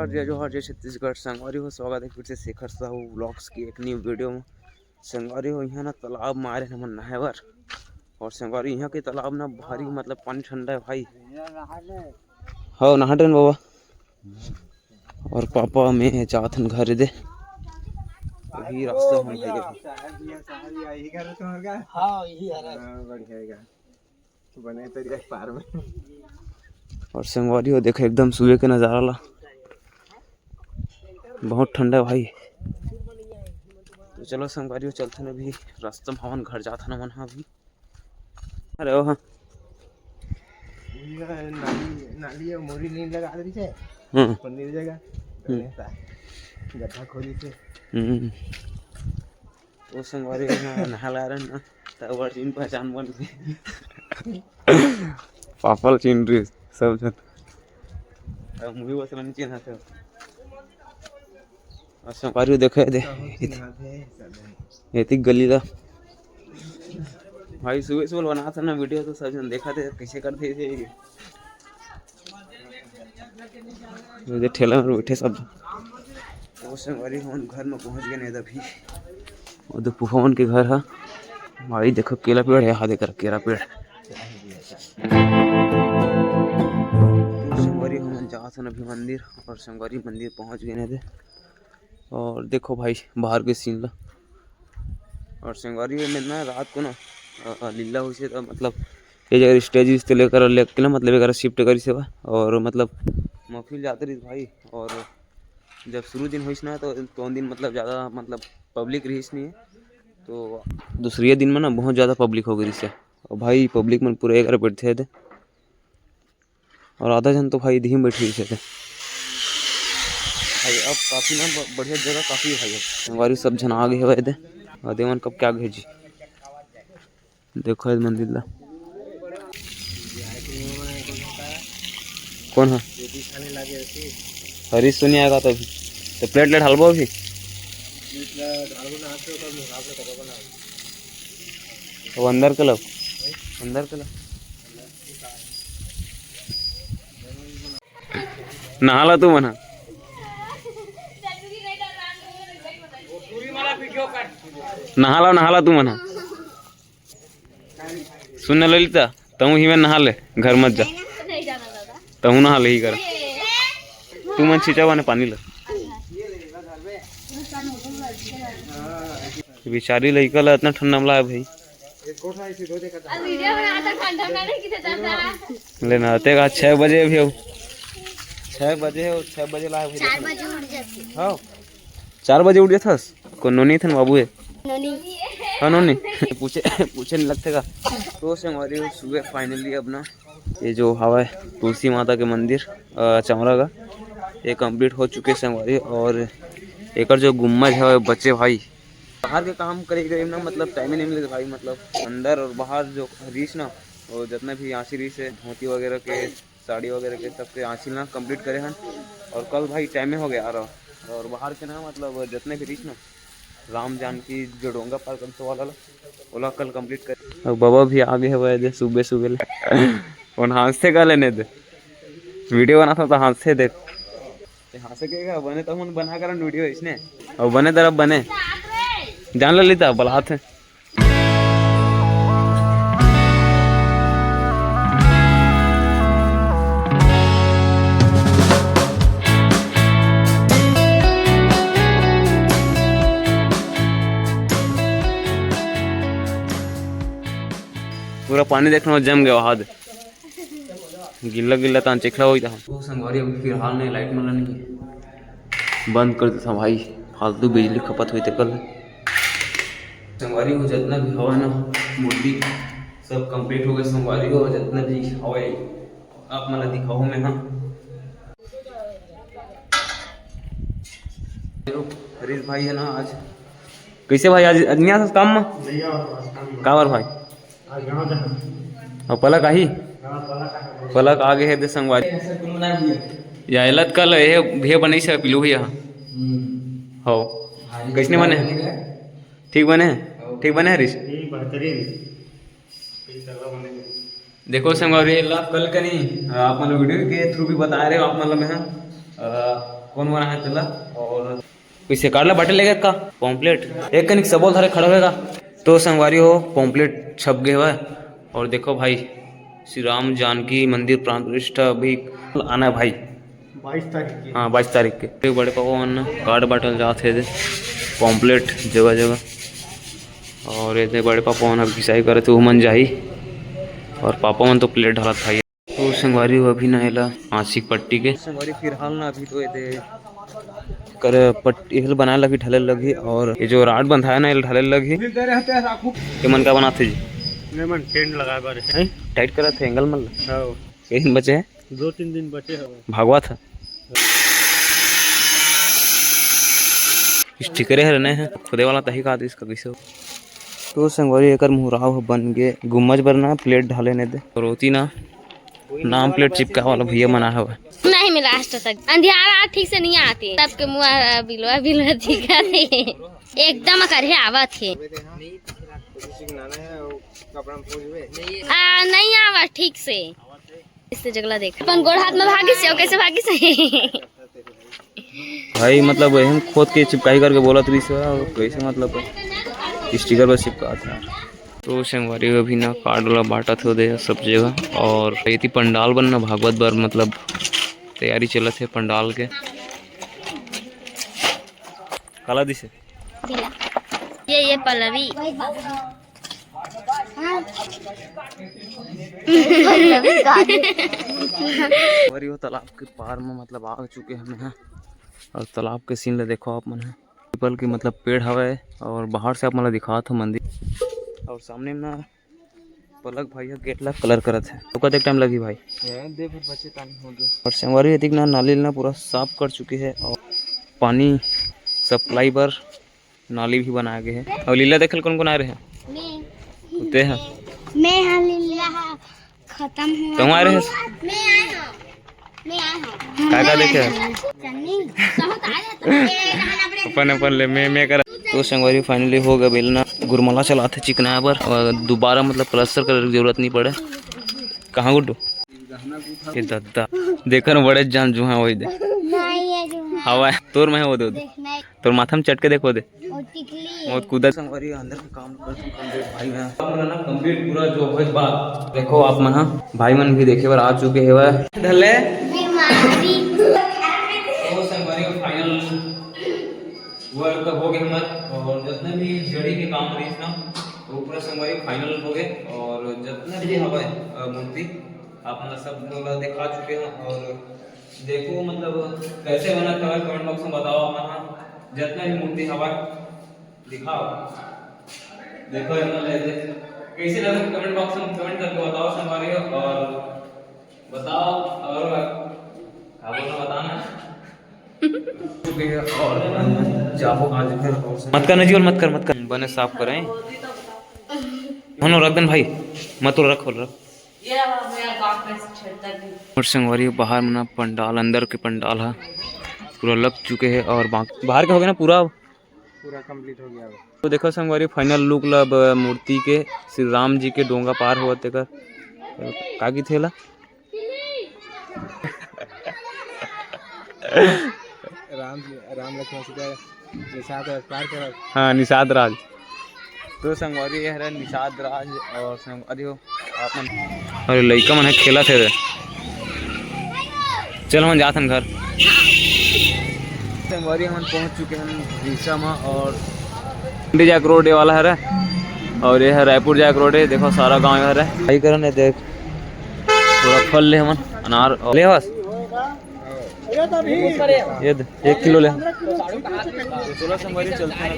जोहार जय छत्तीसगढ़। संगवारी हो, स्वागत है फिर से शेखर साहू व्लॉग्स की एक न्यू वीडियो में। संगवारी हो यहाँ ना तालाब में आ रहे हैं नहावर, और संगवारी यहाँ के तालाब ना भारी मतलब पानी ठंडा है भाई। हाँ नहा रहे बाबा, और पापा में चाहतन घर दे वही रास्ता हम बने तरीका पार में। और संगवारी हो देखो एकदम सुबह के नज़ारा ला, बहुत ठंडा भाई। तो चलो संगवारी हो चलते हैं अभी रास्ते में, हवन घर जाता ना मन अभी। अरे ओ हाँ नाली मोरी नहीं लगा रही है पनीर जगह गड्ढा खोदी से। वो संगवारी नहा ला रहे ना तब चिन्ह पहचान बन गई। पापल चिन्ह रही सब जन मूवी बस नहीं चिन्ह थे। और संगवारी देखे दे इतनी गली ला भाई। सुबह सुबह बना था ना वीडियो, तो सब जन देखा थे कैसे करते थे ये ठेला में बैठे सब। तो संगवारी हम घर में पहुंच गए नहीं अभी। वो तो पुफवन के घर है भाई। देखो केला पेड़ है, यहाँ देकर केला पेड़। तो संगवारी हम जाते हैं अभी मंदिर, और संगवारी मंदिर पहुंच गए नहीं थे। और देखो भाई बाहर के सीन ला। और संगवारी में ना रात को ना लीला हुई से, तो मतलब ये जगह स्टेज से लेकर ना मतलब एक शिफ्ट करी से और मतलब महफिल जाते रही भाई। और जब शुरू दिन हुई ना तो दिन मतलब ज़्यादा मतलब पब्लिक रही नहीं है, तो दूसरे दिन में ना बहुत ज़्यादा पब्लिक हो गई से। और भाई पब्लिक में पूरे एक बैठे थे, और आधा जन तो भाई धीम बैठे थे भाई। अब काफ़ी ना बढ़िया जगह काफ़ी है भाई। हमारी सब जन आ गए हुए थे, और देवन कब क्या भेजी देखो इस मंदिर ला। कौन है हरीश सुनी आएगा तो अभी तो प्लेट लेट हलबो अभी तो अंदर के लो नहाला तू मना नहाला तू मना सुन ललिता तू ही में नहा ले, घर मत जा तू नहा ले ही कर। तू मन छिंचा बने पानी ला बेचारी लड़का ला इतना ठंडा में लाया भाई। लेना आते का 6 बजे भी हो, 6 बजे लाया भाई। हाँ 4 बजे उठ जाता को नोनी थे बाबू है हाँ नोनी पूछे नहीं लगते का। तो संगवारी सुबह फाइनली अपना ये जो हवा है तुलसी माता के मंदिर चमरा का ये कंप्लीट हो चुके संगवारी। और एक जो गुम्बज है बच्चे भाई बाहर के काम करे ना मतलब टाइम ही नहीं मिलेगा भाई। मतलब अंदर और बाहर जो रीस ना और जितना भी आँची रीस है धोती वगैरह के साड़ी वगैरह के सबके आँची ना कंप्लीट करे हैं। और कल भाई टाइम हो गया आ रहा। और बाहर के ना मतलब जितने भी रीस ना राम जानकी जो डोंगा पार कर वाला ओला कल कंप्लीट कर। और बाबा भी आगे है वह सुबह सुबह और हाथ से का लेने दे वीडियो बना था तो हाथ से देख हाथ से क्या बने तो हम बना कर वीडियो इसने और बने तरफ बने जान लेता बलात है। पूरा पानी देखना जम गया हाथ गिल्ला गिल्ला तो चिखला हो था। वो संगवारी अभी फिलहाल नहीं लाइट मिला नहीं बंद कर देता भाई, फालतू बिजली खपत हुई थे कल। संगवारी हो जितना भी हवा ना मूर्ति सब कंप्लीट हो गए। संगवारी हो जितना भी हवा आप मला दिखाओ में हाँ हरीश भाई है ना आज कैसे भाई आज नहीं काम में कावर भाई और पलक आई पलक आगे है दे संगवारी या इलत कल ये भे बनी से पिलू भैया हो कैसने बने ठीक बने हरीश देखो संगवारी कल का नहीं आप मतलब वीडियो के थ्रू भी बता रहे हो आप मतलब मैं कौन बना है तेला और पीछे काटला बाटे लेगा का पॉम्पलेट एक कनिक सबोल धारे खड़ा होगा। तो संगवारी हो पॉम्पलेट छप गए हुआ है और देखो भाई श्री राम जानकी मंदिर प्राण प्रतिष्ठा अभी आना है भाई 22 तारीख की। हाँ 22 तारीख के बड़े पापा मन कार्ड बाटल जाते थे पॉम्पलेट जगह जगह और ये बड़े पापा मन अब घिसाई करे थे मन जाही और पापा मन तो प्लेट ढालत भाई। तो संगवारी हो अभी ना एला आंशिक पट्टी के संगवारी फिलहाल ना अभी तो ये कर पट्टी हिल बनाए लगी ढले लगी और ये जो राड बंधा है ना ये ढले लगी के मन का बनाते जी मन टेंट लगा कर टाइट करा थे एंगल मन कई दिन बचे हैं 2-3 दिन बचे भागवा था स्टिकरे हरने हैं खुदे वाला तही का इसका कैसे। तो संगवारी एक मुहराव बन गए गुम्मज बरना प्लेट ढाले ने दे और होती ना नाम प्लेट चिपका वाला भैया मना है नहीं मिला आज तक अंधियारा ठीक से नहीं आती सबके मुँह बिलवा बिलवा दिखा एकदम करे आवत है नहीं आवा ठीक से इससे जगला देख अपन गोड़ हाथ में भागी से कैसे भागी से भाई मतलब वही खोद के चिपकाई करके बोला तो कैसे मतलब स्टिकर पर चिपका था। तो संगवारी अभी ना कार्ड वाला बांटा थे दे सब जगह और ये पंडाल बनना भागवत बार मतलब तैयारी चलत है पंडाल के काला दिसे ये पल्लवी वो तालाब के पार में मतलब आ चुके हैं यहाँ और तालाब के सीन ले देखो आप मन है पीपल की मतलब पेड़ हवा और बाहर से आप मतलब दिखा था मंदिर और सामने में ना पलक भाई गेट ला कलर करत है तो कते टाइम लगी भाई दे फिर बचे पानी हो गया और संगवारी एतिक ना नाली ना पूरा साफ कर चुकी है और पानी सप्लाई पर नाली भी बनाए गए हैं। और लीला देखल कौन कौन आ रहे हैं उते हैं मैं हां लीला खत्म हुआ तुम आ रहे हैं मैं आया हूं का देखे अपन अपन ले मैं कर। तो संगवारी फाइनली हो गया बेलना गुरमला चलाते चिकना पर और दोबारा मतलब प्लास्टर करने की जरूरत नहीं पड़े। कहाँ गुड्डू ये दद्दा देखकर बड़े जान जो है वही दे हवा तोर में है वो दे तोर माथा में चटके देखो दे बहुत कूदा। संगवारी अंदर का काम करते कंप्लीट भाई मैं ना कंप्लीट पूरा जो है बात देखो आप मन भाई मन भी देखे बार आ चुके हैं ढले फाइनल वर्क हो गए हमारे और जितने भी जड़ी के काम रही ना वो पूरा संगवारी फाइनल हो गए और जितने भी हवा मूर्ति आप मतलब सब लोग दिखा चुके हैं और देखो मतलब कैसे बना था कमेंट बॉक्स में बताओ आप जितने भी मूर्ति हवा दिखाओ देखो कैसे लगा कमेंट बॉक्स में कमेंट करके बताओ संगवारी और बताओ और बताना और जाओ आज फिर मत करना जी और मत कर बने साफ करें रख देन भाई मत रख और संगवारी बाहर में ना पंडाल अंदर के पंडाल है पूरा लग चुके हैं और बाहर का हो गया ना पूरा कंप्लीट हो गया। तो देखो संगवारी फाइनल लुक लब मूर्ति के श्री राम जी के डोंगा पार हुआ थे का की थेला राम लक्ष्मण सीता निषाद पार कर हाँ निषाद राज। तो संगवारी ये है निषाद राज और संगवारी हो अपन अरे लड़का मन खेला थे चल हम जाते हैं घर। संगवारी हम पहुंच चुके हैं भीषा में और जाक रोड वाला है और ये है रायपुर जाक रोड है देखो सारा गाँव है भाई करन देख थोड़ा फल ले हम अनार ले बस ये 1 किलो ले। चलो संगवारी चलते हैं।